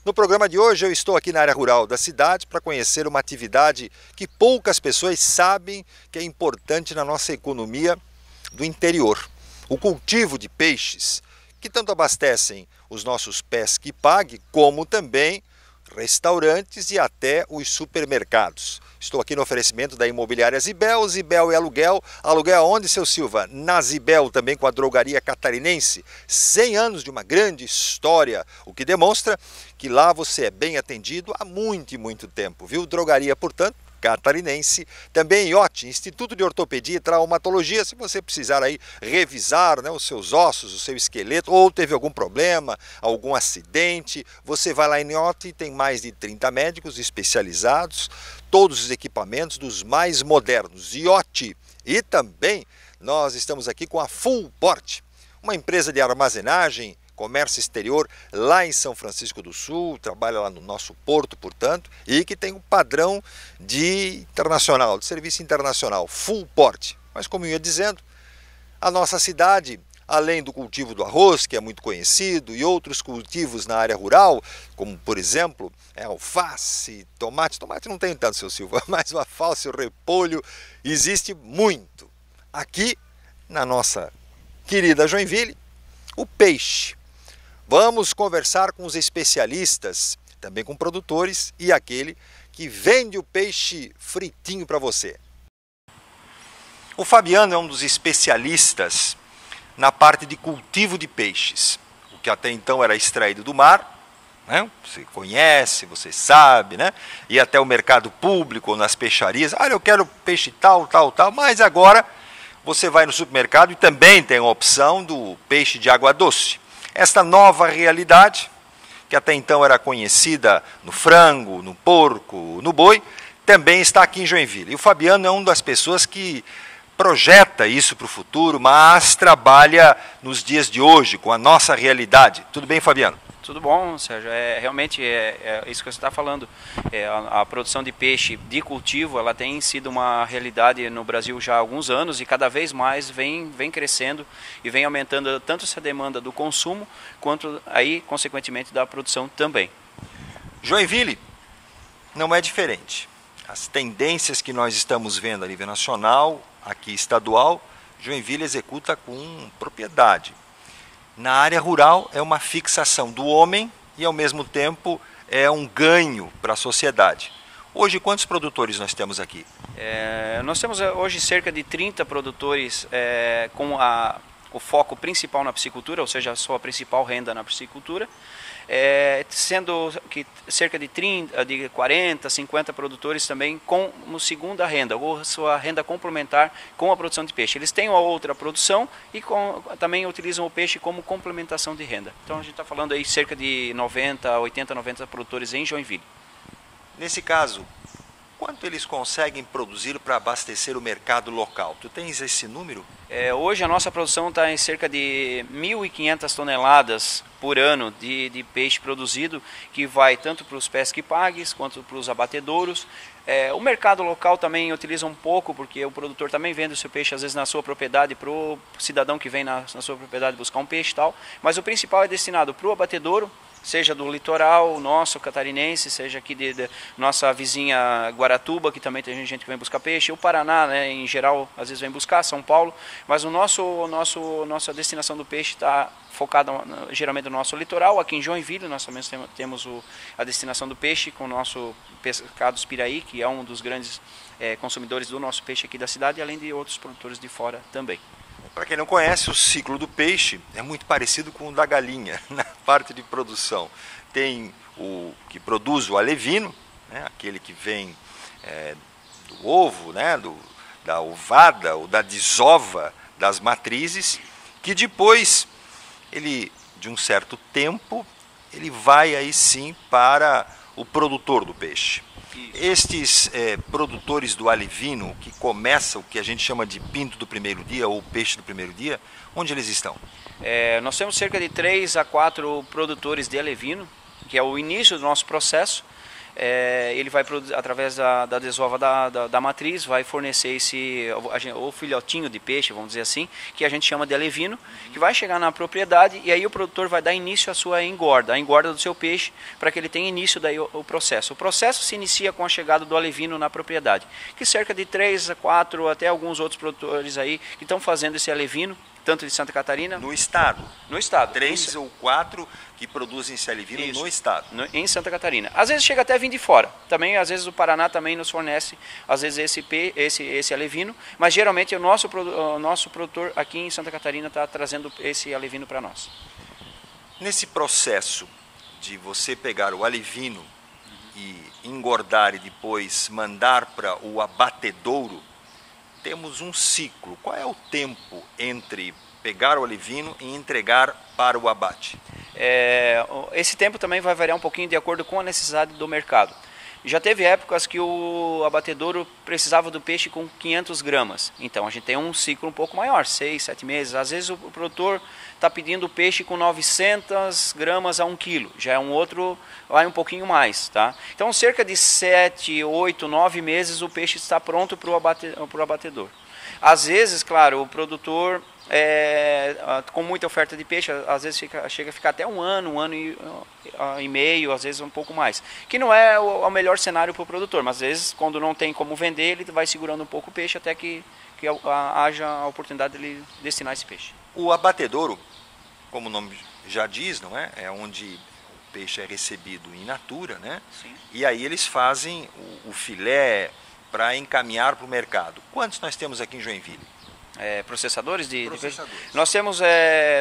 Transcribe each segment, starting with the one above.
No programa de hoje eu estou aqui na área rural da cidade para conhecer uma atividade que poucas pessoas sabem que é importante na nossa economia do interior. O cultivo de peixes, que tanto abastecem os nossos Pesque e Pague, como também restaurantes e até os supermercados. Estou aqui no oferecimento da imobiliária Zibel. Zibel é aluguel. Aluguel onde, seu Silva? Na Zibel, também com a drogaria catarinense. 100 anos de uma grande história, o que demonstra que lá você é bem atendido há muito e muito tempo, viu? Drogaria, portanto, catarinense. Também IOT, Instituto de Ortopedia e Traumatologia, se você precisar aí revisar, né, os seus ossos, o seu esqueleto, ou teve algum problema, algum acidente, você vai lá em IOT, tem mais de 30 médicos especializados, todos os equipamentos dos mais modernos, IOT. E também nós estamos aqui com a Fullport, uma empresa de armazenagem, comércio exterior lá em São Francisco do Sul, trabalha lá no nosso porto, portanto, e que tem um padrão de internacional, de serviço internacional, Fullport. Mas como eu ia dizendo, a nossa cidade, além do cultivo do arroz, que é muito conhecido, e outros cultivos na área rural, como por exemplo, alface, tomate não tem tanto, seu Silva, mas o alface, o repolho, existe muito. Aqui, na nossa querida Joinville, o peixe. Vamos conversar com os especialistas, também com produtores e aquele que vende o peixe fritinho para você. O Fabiano é um dos especialistas na parte de cultivo de peixes, o que até então era extraído do mar, né? Você conhece, você sabe, né? E até o mercado público ou nas peixarias, eu quero peixe tal, mas agora você vai no supermercado e também tem a opção do peixe de água doce. Esta nova realidade, que até então era conhecida no frango, no porco, no boi, também está aqui em Joinville. E o Fabiano é uma das pessoas que projeta isso para o futuro, mas trabalha nos dias de hoje, com a nossa realidade. Tudo bem, Fabiano? Tudo bom, Sérgio. Realmente é isso que você está falando. A produção de peixe de cultivo, ela tem sido uma realidade no Brasil já há alguns anos e cada vez mais vem crescendo e vem aumentando tanto essa demanda do consumo quanto aí, consequentemente, da produção também. Joinville não é diferente. As tendências que nós estamos vendo a nível nacional, aqui estadual, Joinville executa com propriedade. Na área rural é uma fixação do homem e ao mesmo tempo é um ganho para a sociedade. Hoje quantos produtores nós temos aqui? Nós temos hoje cerca de 30 produtores com o foco principal na piscicultura, ou seja, a sua principal renda na piscicultura. Sendo que cerca de 40, 50 produtores também como segunda renda, ou sua renda complementar com a produção de peixe. Eles têm uma outra produção e também utilizam o peixe como complementação de renda. Então a gente está falando aí cerca de 80, 90 produtores em Joinville. Nesse caso, quanto eles conseguem produzir para abastecer o mercado local? Tu tens esse número? Hoje a nossa produção está em cerca de 1.500 toneladas por ano de peixe produzido, que vai tanto para os pesque e pagues quanto para os abatedouros. O mercado local também utiliza um pouco, porque o produtor também vende o seu peixe às vezes na sua propriedade para o cidadão que vem na sua propriedade buscar um peixe e tal. Mas o principal é destinado para o abatedouro, seja do litoral nosso catarinense, seja aqui de nossa vizinha Guaratuba, que também tem gente que vem buscar peixe, o Paraná, né, em geral, às vezes vem buscar, São Paulo, mas nossa destinação do peixe está focada geralmente no nosso litoral. Aqui em Joinville nós também temos a destinação do peixe com o nosso Pescados Piraí, que é um dos grandes consumidores do nosso peixe aqui da cidade, além de outros produtores de fora também. Para quem não conhece, o ciclo do peixe é muito parecido com o da galinha na parte de produção. Tem o que produz o alevino, né, aquele que vem do ovo, né, da ovada ou da desova das matrizes, que depois, de um certo tempo, ele vai aí sim para o produtor do peixe. Estes produtores do alevino, que começam o que a gente chama de pinto do primeiro dia ou peixe do primeiro dia, onde eles estão? Nós temos cerca de 3 a 4 produtores de alevino, que é o início do nosso processo. ele vai através da desova da matriz, vai fornecer o filhotinho de peixe, vamos dizer assim, que a gente chama de alevino, que vai chegar na propriedade e aí o produtor vai dar início à sua engorda, a engorda do seu peixe, para que ele tenha início daí o processo. O processo se inicia com a chegada do alevino na propriedade, que cerca de 3 a 4, até alguns outros produtores aí que estão fazendo esse alevino, tanto de Santa Catarina... No estado? No estado. 3 ou 4 que produzem esse alevino no estado? Em Santa Catarina. Às vezes chega até a vir de fora. Também, às vezes o Paraná também nos fornece, às vezes esse alevino, mas geralmente o nosso produtor aqui em Santa Catarina está trazendo esse alevino para nós. Nesse processo de você pegar o alevino e engordar e depois mandar para o abatedouro, temos um ciclo. Qual é o tempo entre pegar o alevino e entregar para o abate? Esse tempo também vai variar um pouquinho de acordo com a necessidade do mercado. Já teve épocas que o abatedouro precisava do peixe com 500 gramas. Então a gente tem um ciclo um pouco maior, 6, 7 meses. Às vezes o produtor está pedindo peixe com 900 gramas a 1 quilo. Já é um outro, vai um pouquinho mais. Tá? Então cerca de 7, 8, 9 meses o peixe está pronto para o abatedor. Às vezes, claro, o produtor... com muita oferta de peixe, às vezes chega a ficar até um ano e meio, às vezes um pouco mais, que não é o melhor cenário para o produtor, mas às vezes quando não tem como vender, ele vai segurando um pouco o peixe até que haja a oportunidade de ele destinar esse peixe. O abatedouro, como o nome já diz, não é? É onde o peixe é recebido in natura, né? Sim. E aí eles fazem o filé para encaminhar para o mercado. Quantos nós temos aqui em Joinville? Processadores de peixe. Processadores. Nós temos,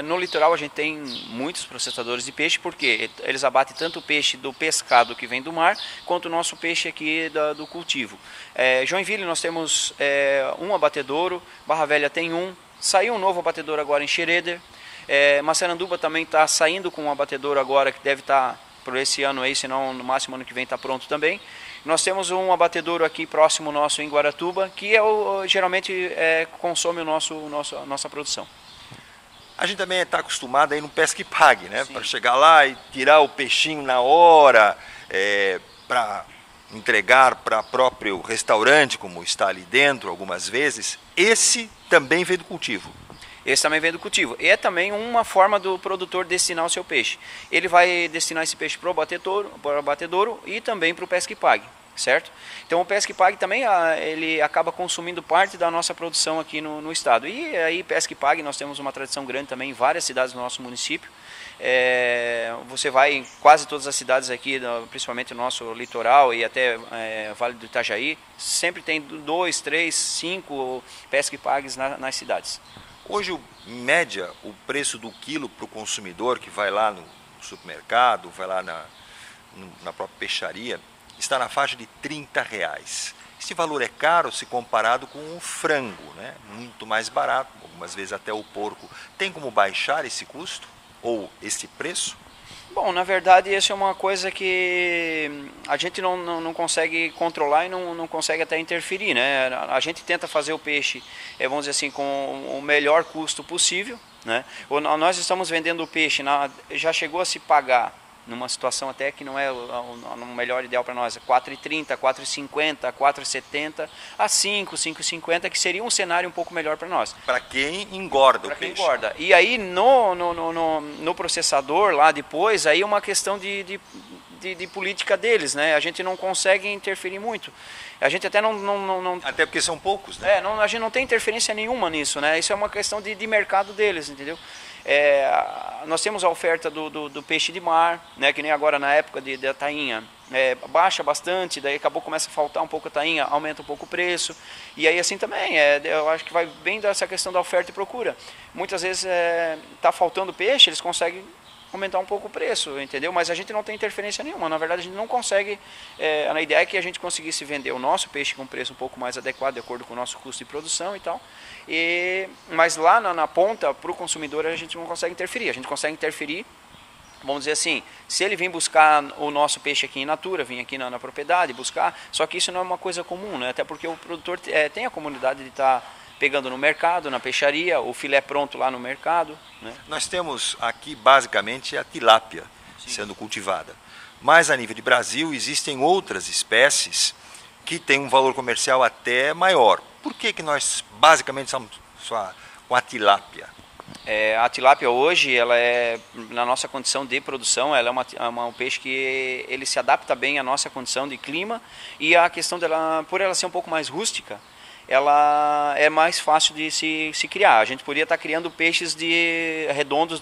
no litoral a gente tem muitos processadores de peixe, porque eles abatem tanto o peixe do pescado que vem do mar, quanto o nosso peixe aqui do cultivo. Joinville nós temos um abatedouro, Barra Velha tem um, saiu um novo abatedouro agora em Xereder, Massaranduba também está saindo com um abatedouro agora, que deve estar por esse ano aí, senão no máximo ano que vem está pronto também. Nós temos um abatedouro aqui próximo nosso em Guaratuba, que geralmente consome a nossa produção. A gente também está acostumado a ir no pesca e pague, né? Para chegar lá e tirar o peixinho na hora, para entregar para o próprio restaurante, como está ali dentro algumas vezes. Esse também veio do cultivo. Esse também vem do cultivo. E é também uma forma do produtor destinar o seu peixe. Ele vai destinar esse peixe para o abatedouro e também para o pesca e pague, certo? Então o pesca e pague também ele acaba consumindo parte da nossa produção aqui no estado. E aí pesca e pague nós temos uma tradição grande também em várias cidades do nosso município. Você vai em quase todas as cidades aqui, principalmente no nosso litoral e até Vale do Itajaí, sempre tem 2, 3, 5 pesca e pagues nas cidades. Hoje, em média, o preço do quilo para o consumidor que vai lá no supermercado, vai lá na própria peixaria, está na faixa de R$30. Esse valor é caro se comparado com o frango, né? Muito mais barato, algumas vezes até o porco. Tem como baixar esse custo ou esse preço? Bom, na verdade, isso é uma coisa que a gente não consegue controlar e não consegue até interferir, né? A gente tenta fazer o peixe, vamos dizer assim, com o melhor custo possível, né? Nós estamos vendendo o peixe, já chegou a se pagar, numa situação até que não é o melhor ideal para nós, 4,30, 4,50, 4,70 a 5, 5,50, que seria um cenário um pouco melhor para nós. Para quem engorda o peixe. Engorda. E aí no processador lá depois, aí é uma questão de política deles, né? A gente não consegue interferir muito. A gente até não... Até porque são poucos, né? A gente não tem interferência nenhuma nisso, né? Isso é uma questão de mercado deles, entendeu? Nós temos a oferta do peixe de mar, né, que nem agora na época da tainha, baixa bastante, daí começa a faltar um pouco a tainha, aumenta um pouco o preço, e aí assim também, eu acho que vai bem dessa questão da oferta e procura. Muitas vezes está faltando peixe, eles conseguem aumentar um pouco o preço, entendeu? Mas a gente não tem interferência nenhuma, na verdade a gente não consegue, a ideia é que a gente conseguisse vender o nosso peixe com um preço um pouco mais adequado, de acordo com o nosso custo de produção e tal, mas lá na ponta, para o consumidor, a gente não consegue interferir, a gente consegue interferir, vamos dizer assim, se ele vir buscar o nosso peixe aqui in natura, vir aqui na propriedade, buscar, só que isso não é uma coisa comum, né? Até porque o produtor tem a comunidade de estar pegando no mercado, na peixaria, o filé pronto lá no mercado, né? Nós temos aqui basicamente a tilápia sendo cultivada, Mas a nível de Brasil existem outras espécies que têm um valor comercial até maior. Por que nós basicamente estamos só com a tilápia? A tilápia hoje, ela é, na nossa condição de produção, ela é um peixe que ele se adapta bem à nossa condição de clima, e a questão dela, por ela ser um pouco mais rústica, ela é mais fácil de se criar. A gente poderia estar criando peixes redondos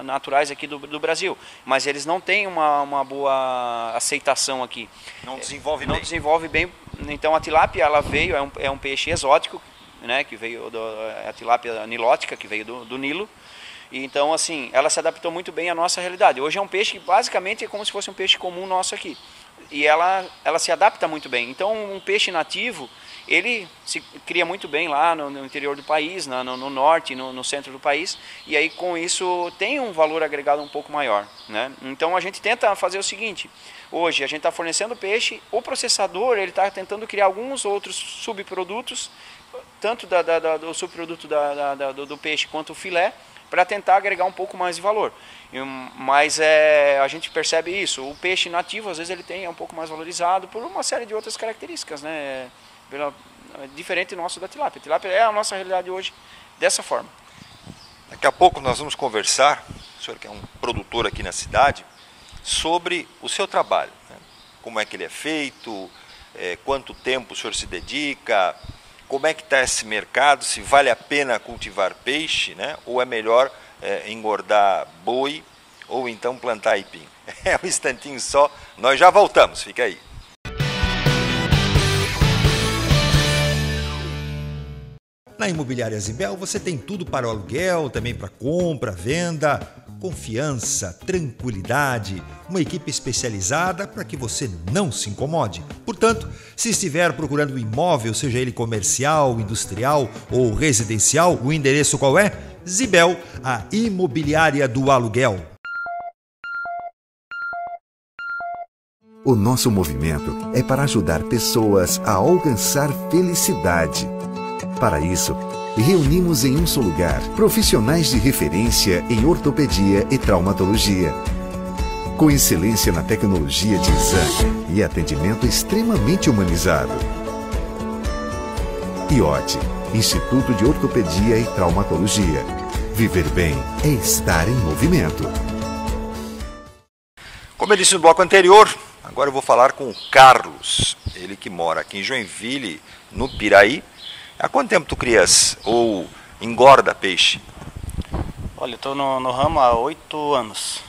naturais aqui do Brasil, mas eles não têm uma boa aceitação aqui. Não desenvolve bem. Não desenvolve bem. Então a tilápia, ela veio, é um peixe exótico, né, que veio a tilápia nilótica, que veio do Nilo. E então, assim, ela se adaptou muito bem à nossa realidade. Hoje é um peixe que basicamente é como se fosse um peixe comum nosso aqui. E ela se adapta muito bem. Então, um peixe nativo, ele se cria muito bem lá no interior do país, no norte, no centro do país. E aí, com isso, tem um valor agregado um pouco maior, né? Então, a gente tenta fazer o seguinte. Hoje, a gente está fornecendo peixe. O processador, ele está tentando criar alguns outros subprodutos, tanto do subproduto do peixe quanto o filé, para tentar agregar um pouco mais de valor. Mas a gente percebe isso. O peixe nativo, às vezes, ele é um pouco mais valorizado por uma série de outras características, né? Diferente do nosso da tilápia. A tilápia é a nossa realidade hoje dessa forma. Daqui a pouco nós vamos conversar, o senhor que é um produtor aqui na cidade, sobre o seu trabalho, né? Como é que ele é feito, quanto tempo o senhor se dedica, como é que está esse mercado, se vale a pena cultivar peixe, né? Ou é melhor engordar boi, ou então plantar aipim. É um instantinho só, nós já voltamos, fica aí. Na Imobiliária Zibel você tem tudo para o aluguel, também para compra, venda, confiança, tranquilidade, uma equipe especializada para que você não se incomode. Portanto, se estiver procurando um imóvel, seja ele comercial, industrial ou residencial, o endereço qual é? Zibel, a imobiliária do aluguel. O nosso movimento é para ajudar pessoas a alcançar felicidade. Para isso, reunimos em um só lugar profissionais de referência em ortopedia e traumatologia, com excelência na tecnologia de exame e atendimento extremamente humanizado. IOT, Instituto de Ortopedia e Traumatologia. Viver bem é estar em movimento. Como eu disse no bloco anterior, agora eu vou falar com o Carlos, ele que mora aqui em Joinville, no Piraí. Há quanto tempo tu crias ou engorda peixe? Olha, eu estou no ramo há 8 anos,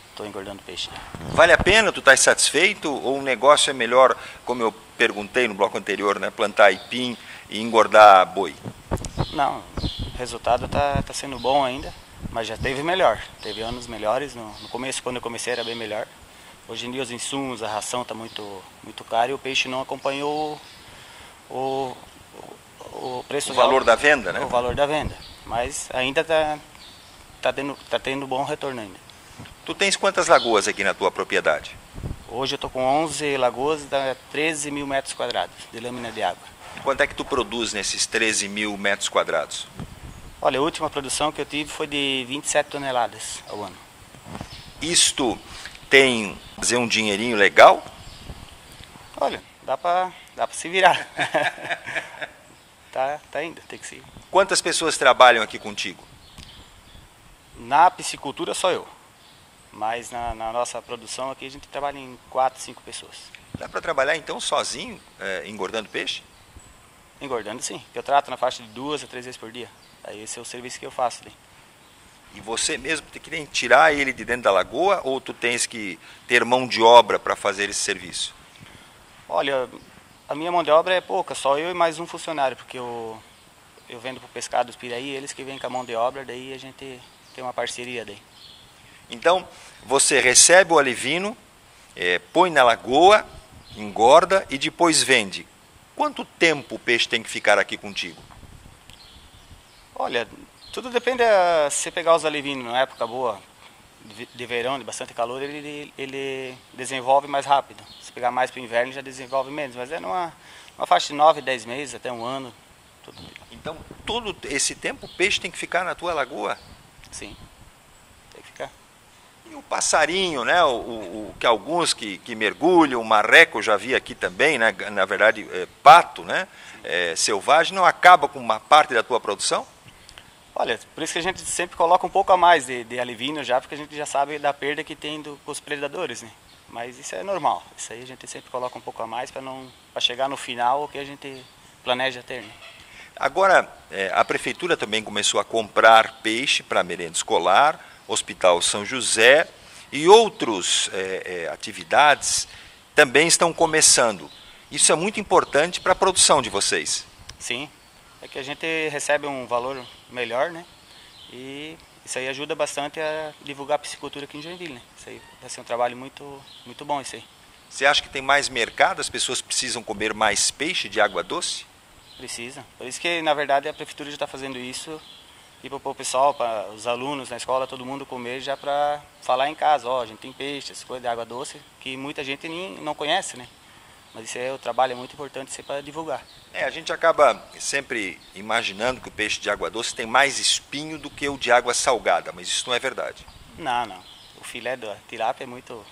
estou engordando peixe. Vale a pena? Tu estás satisfeito? Ou o negócio é melhor, como eu perguntei no bloco anterior, né, plantar aipim e engordar boi? Não, o resultado está sendo bom ainda, mas já teve melhor. Teve anos melhores, no começo, quando eu comecei, era bem melhor. Hoje em dia os insumos, a ração está muito cara e o peixe não acompanhou o preço, o valor da venda, né? O valor da venda, mas ainda tá tendo bom retorno ainda. Tu tens quantas lagoas aqui na tua propriedade? Hoje eu tô com 11 lagoas, dá 13 mil metros quadrados de lâmina de água. Quanto é que tu produz nesses 13 mil metros quadrados? Olha, a última produção que eu tive foi de 27 toneladas ao ano. Isto tem fazer um dinheirinho legal? Olha, dá para se virar. Tá indo, tem que ser. Quantas pessoas trabalham aqui contigo? Na piscicultura só eu. Mas na nossa produção aqui a gente trabalha em 4, 5 pessoas. Dá para trabalhar então sozinho, engordando peixe? Engordando sim, eu trato na faixa de 2 a 3 vezes por dia. Aí esse é o serviço que eu faço. Né? E você mesmo tem que tirar ele de dentro da lagoa ou tu tens que ter mão de obra para fazer esse serviço? Olha, a minha mão de obra é pouca, só eu e mais um funcionário, porque eu vendo para o pescado dos Piraí, eles que vêm com a mão de obra, daí a gente tem uma parceria daí. Então, você recebe o alevino, põe na lagoa, engorda e depois vende. Quanto tempo o peixe tem que ficar aqui contigo? Olha, tudo depende, se você pegar os alevinos na época boa, de verão, de bastante calor, ele desenvolve mais rápido. Se pegar mais para o inverno, já desenvolve menos, mas é numa faixa de 9, 10 meses, até um ano. Tudo. Então, todo esse tempo o peixe tem que ficar na tua lagoa? Sim, tem que ficar. E o passarinho, né? Que alguns que mergulham, o marreco eu já vi aqui também, né? Na verdade, pato, né? Selvagem, não acaba com uma parte da tua produção? Olha, por isso que a gente sempre coloca um pouco a mais de alivínio já, porque a gente já sabe da perda que tem com os predadores, né? Mas isso é normal, isso aí a gente sempre coloca um pouco a mais para chegar no final o que a gente planeja ter, né? Agora, a prefeitura também começou a comprar peixe para merenda escolar, Hospital São José e outras atividades também estão começando. Isso é muito importante para a produção de vocês. Sim, é que a gente recebe um valor melhor, né? E isso aí ajuda bastante a divulgar a piscicultura aqui em Joinville, né? Isso aí vai ser um trabalho muito, muito bom isso aí. Você acha que tem mais mercado? As pessoas precisam comer mais peixe de água doce? Precisa. Por isso que, na verdade, a prefeitura já está fazendo isso e para o pessoal, para os alunos na escola, todo mundo comer já para falar em casa. Ó, a gente tem peixe, essa coisa de água doce, que muita gente nem não conhece, né? Mas isso é o trabalho, é muito importante para divulgar. A gente acaba sempre imaginando que o peixe de água doce tem mais espinho do que o de água salgada, mas isso não é verdade. Não. O filé da tilápia é muito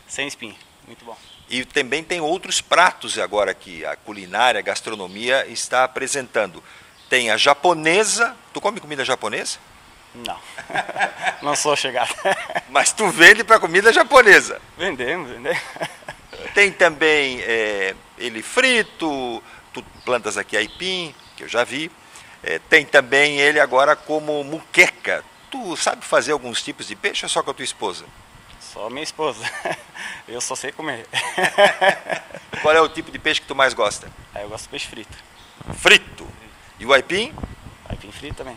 sem espinho, muito bom. E também tem outros pratos agora que a culinária, a gastronomia está apresentando. Tem a japonesa. Tu come comida japonesa? Não, não sou chegado. Mas tu vende para comida japonesa? Vendemos. Tem também ele frito, tu plantas aqui aipim, que eu já vi. Tem também ele agora como muqueca. Tu sabe fazer alguns tipos de peixe ou só com a tua esposa? Só minha esposa. Eu só sei comer. Qual é o tipo de peixe que tu mais gosta? Eu gosto de peixe frito. Frito. E o aipim? Aipim frito também.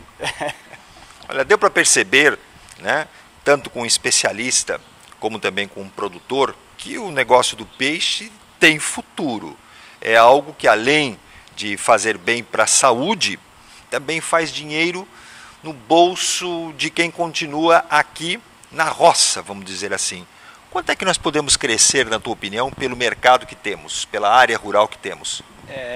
Olha, deu para perceber, né, tanto com um especialista como também com um produtor, que o negócio do peixe tem futuro. É algo que, além de fazer bem para a saúde, também faz dinheiro no bolso de quem continua aqui na roça, vamos dizer assim. Quanto é que nós podemos crescer, na tua opinião, pelo mercado que temos, pela área rural que temos?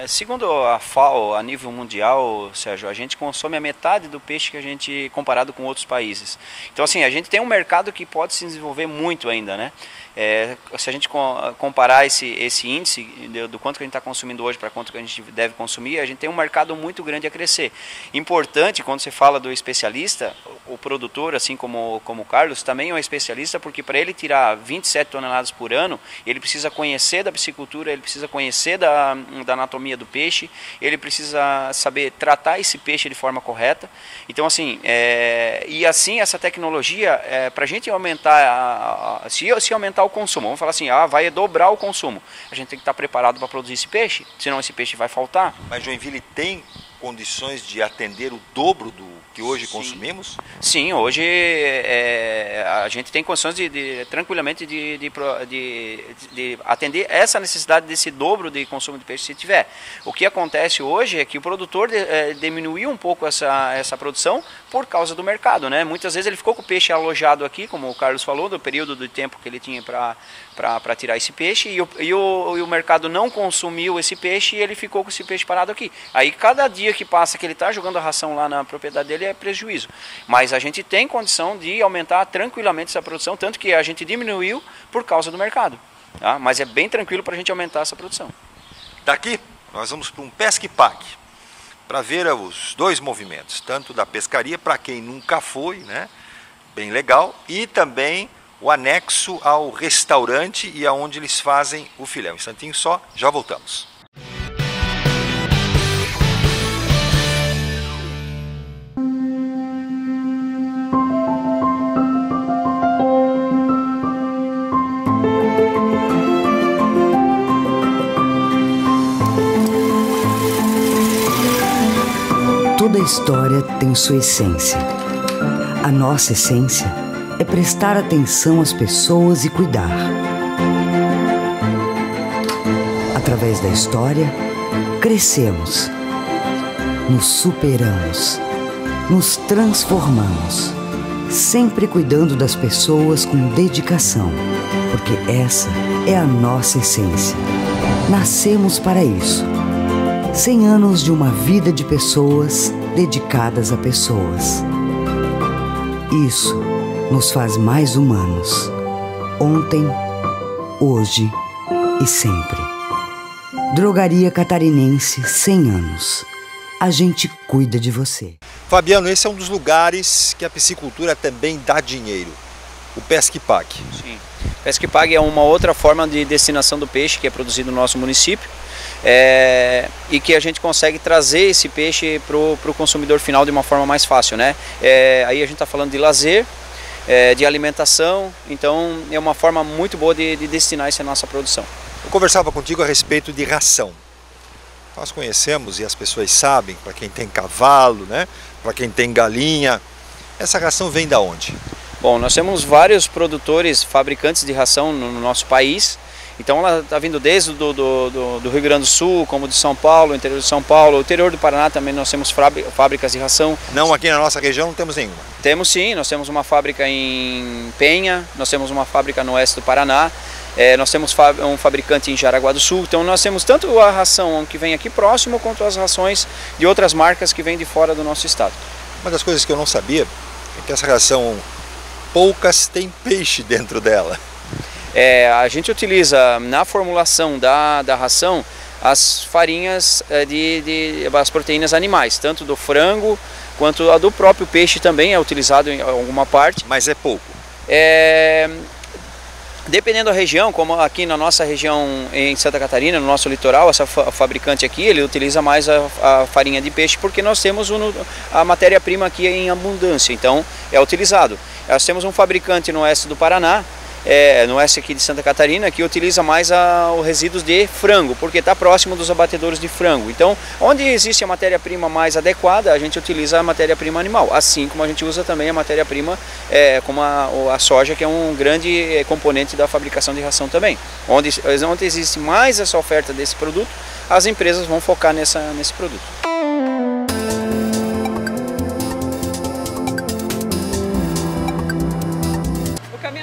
Segundo a FAO, a nível mundial, Sérgio, a gente consome a metade do peixe que a gente, comparado com outros países. Então, assim, a gente tem um mercado que pode se desenvolver muito ainda, né? Se a gente comparar esse índice do quanto que a gente está consumindo hoje para quanto que a gente deve consumir, a gente tem um mercado muito grande a crescer. Importante, quando você fala do especialista, o produtor, assim como o Carlos, também é um especialista, porque para ele tirar 27 toneladas por ano, ele precisa conhecer da piscicultura, ele precisa conhecer da anatomia do peixe, ele precisa saber tratar esse peixe de forma correta. Então, assim, e assim essa tecnologia, para a gente aumentar, se aumentar o consumo, vamos falar assim, vai dobrar o consumo, a gente tem que estar preparado para produzir esse peixe, senão esse peixe vai faltar. Mas Joinville tem condições de atender o dobro do que hoje consumimos? Sim, hoje a gente tem condições tranquilamente de atender essa necessidade desse dobro de consumo de peixe se tiver. O que acontece hoje é que o produtor diminuiu um pouco essa produção por causa do mercado, né? Muitas vezes ele ficou com o peixe alojado aqui, como o Carlos falou, do período de tempo que ele tinha para tirar esse peixe, e o mercado não consumiu esse peixe e ele ficou com esse peixe parado aqui. Aí cada dia que passa que ele está jogando a ração lá na propriedade dele é prejuízo. Mas a gente tem condição de aumentar tranquilamente essa produção, tanto que a gente diminuiu por causa do mercado. Tá? Mas é bem tranquilo para a gente aumentar essa produção. Daqui nós vamos para um Pesca e Pague, para ver os dois movimentos, tanto da pescaria, para quem nunca foi, né? Bem legal, e também o anexo ao restaurante e aonde eles fazem o filé. Um instantinho só, já voltamos. Toda história tem sua essência. A nossa essência é prestar atenção às pessoas e cuidar. Através da história, crescemos, nos superamos, nos transformamos, sempre cuidando das pessoas com dedicação, porque essa é a nossa essência. Nascemos para isso. 100 anos de uma vida de pessoas dedicadas a pessoas. Isso nos faz mais humanos. Ontem, hoje e sempre. Drogaria Catarinense, 100 anos. A gente cuida de você. Fabiano, esse é um dos lugares que a piscicultura também dá dinheiro. O Pesca e Pague. Sim. Pesca e Pague é uma outra forma de destinação do peixe que é produzido no nosso município. E que a gente consegue trazer esse peixe para o consumidor final de uma forma mais fácil, né? Aí a gente está falando de lazer, de alimentação, então é uma forma muito boa de destinar essa nossa produção. Eu conversava contigo a respeito de ração. Nós conhecemos e as pessoas sabem, para quem tem cavalo, né? Para quem tem galinha, essa ração vem da onde? Bom, nós temos vários produtores, fabricantes de ração no nosso país. Então ela está vindo desde do Rio Grande do Sul, como de São Paulo, interior de São Paulo, o interior do Paraná também nós temos fábricas de ração. Não, aqui na nossa região não temos nenhuma. Temos sim, nós temos uma fábrica em Penha, nós temos uma fábrica no oeste do Paraná, nós temos um fabricante em Jaraguá do Sul, então nós temos tanto a ração que vem aqui próximo, quanto as rações de outras marcas que vêm de fora do nosso estado. Uma das coisas que eu não sabia é que essa ração, poucas tem peixe dentro dela. A gente utiliza na formulação da ração as farinhas as proteínas animais, tanto do frango quanto a do próprio peixe também é utilizado em alguma parte. Mas é pouco? Dependendo da região, como aqui na nossa região em Santa Catarina, no nosso litoral, essa fabricante aqui, ele utiliza mais a farinha de peixe porque nós temos a matéria-prima aqui em abundância, então é utilizado. Nós temos um fabricante no oeste do Paraná, no oeste aqui de Santa Catarina, que utiliza mais os resíduos de frango, porque está próximo dos abatedouros de frango. Então, onde existe a matéria-prima mais adequada, a gente utiliza a matéria-prima animal, assim como a gente usa também a matéria-prima como a soja, que é um grande componente da fabricação de ração também. Onde existe mais essa oferta desse produto, as empresas vão focar nesse produto.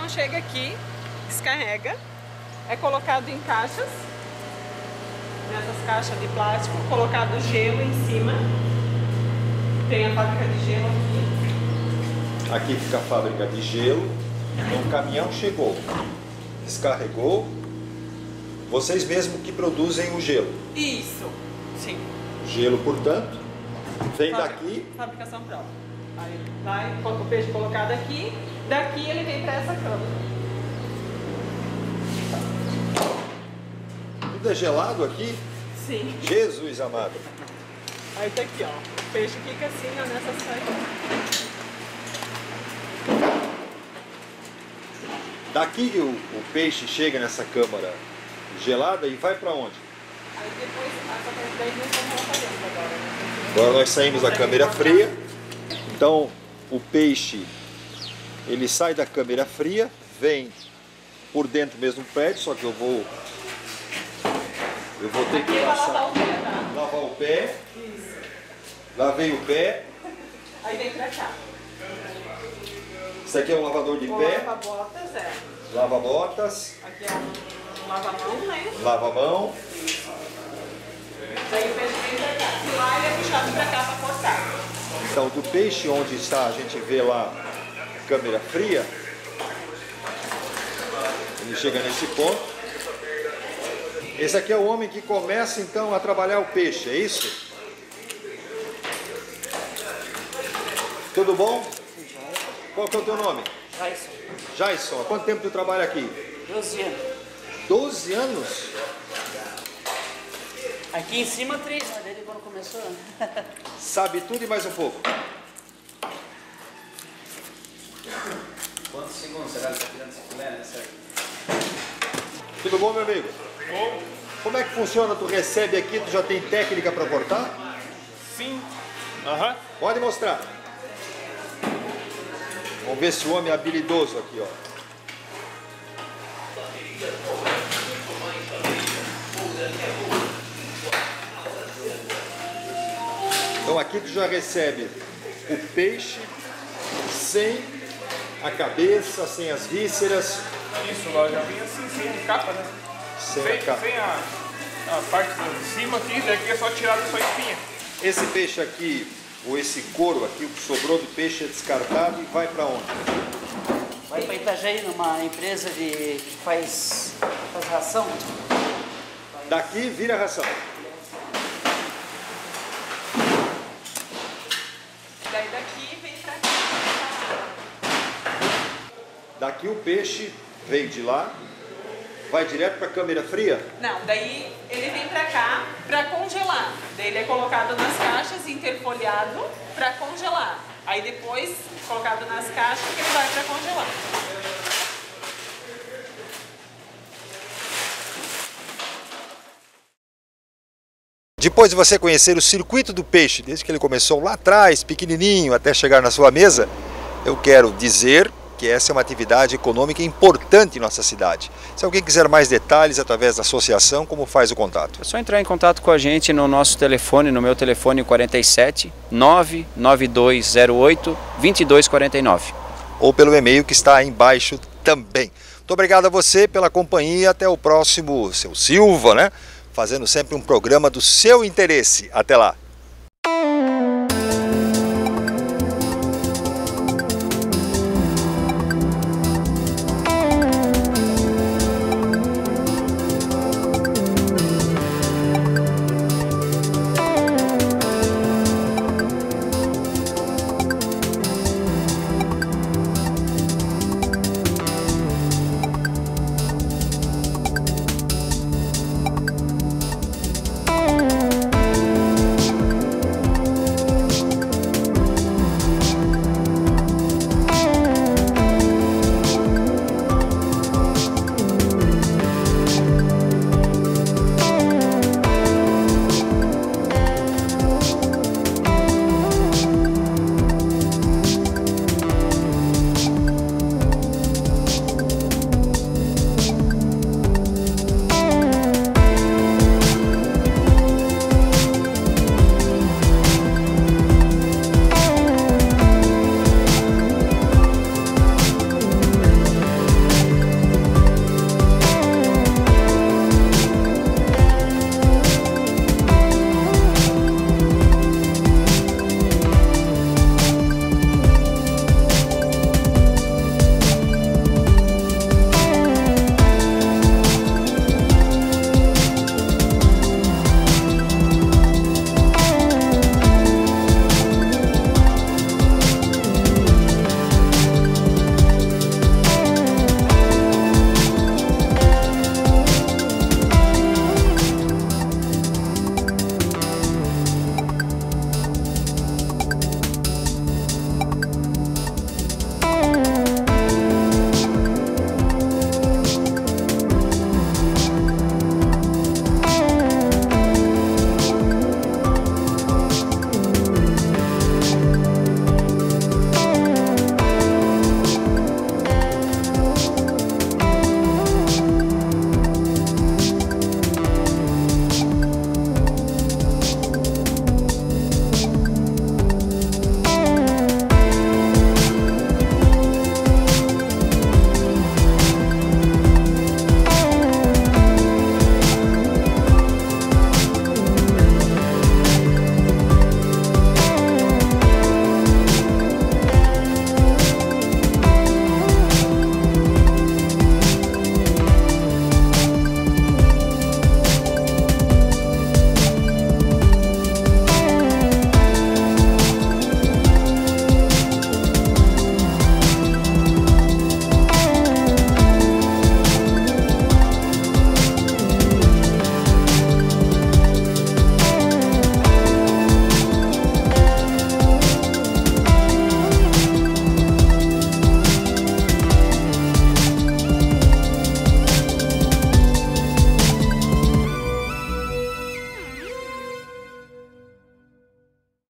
Chega aqui, descarrega, é colocado em caixas, nessas caixas de plástico, colocado gelo em cima, tem a fábrica de gelo aqui. Aqui fica a fábrica de gelo, então o caminhão chegou, descarregou, vocês mesmos que produzem o gelo. Isso, sim. O gelo, portanto, vem daqui. Fabricação própria. Aí vai o peixe colocado aqui, daqui ele vem para essa câmara. Tudo é gelado aqui? Sim. Jesus amado. Aí tá aqui, ó. O peixe fica assim, ó, nessa saída. Daqui o peixe chega nessa câmara gelada e vai para onde? Aí depois passa para daí nós vamos lá pra dentro agora, né? Agora nós saímos da câmara fria. Então o peixe ele sai da câmara fria, vem por dentro mesmo do prédio, só que eu vou ter que passar, lavar o pé. Isso. Lavei o pé. Aí vem pra cá. Isso aqui é um lavador de pé. Lava-botas, Lava-botas. Aqui é um lava-mão, né? Lava-mão. Daí o peixe vem pra cá. E lá ele é puxado pra cá pra cortar. Então, do peixe onde está, a gente vê lá a câmera fria, ele chega nesse ponto. Esse aqui é o homem que começa então a trabalhar o peixe, é isso? Tudo bom? Qual que é o teu nome? Jaison. Jaison. Há quanto tempo tu trabalha aqui? 12 anos. 12 anos? Aqui em cima 3, mas desde quando começou. Sabe tudo e mais um pouco. Quantos segundos será que está tirando esse filé, né? Certo? Tudo bom, meu amigo? Bom, Como é que funciona? Tu recebe aqui, tu já tem técnica para cortar? sim. Aham. Pode mostrar. Vamos ver se o homem é habilidoso aqui, ó. Então aqui tu já recebe o peixe sem a cabeça, sem as vísceras. Isso, lá já vem assim, sem a capa, né? Sem a capa. Sem a parte de cima aqui, daqui é só tirar da sua espinha. Esse peixe aqui, Ou esse couro aqui, o que sobrou do peixe é descartado e vai para onde? Vai para Itajaí, numa empresa que faz ração. Daqui vira ração. Daí daqui vem pra cá. Daqui o peixe veio de lá, vai direto para a câmara fria? Não, daí ele vem pra cá pra congelar. Daí ele é colocado nas caixas, interfolhado pra congelar. Aí depois, colocado nas caixas, que ele vai pra congelar. Depois de você conhecer o circuito do peixe, desde que ele começou lá atrás, pequenininho, até chegar na sua mesa, eu quero dizer que essa é uma atividade econômica importante em nossa cidade. Se alguém quiser mais detalhes através da associação, como faz o contato? É só entrar em contato com a gente no nosso telefone, no meu telefone 47 99208 2249. Ou pelo e-mail que está aí embaixo também. Muito obrigado a você pela companhia. Até o próximo, seu Silva, né? Fazendo sempre um programa do seu interesse. Até lá!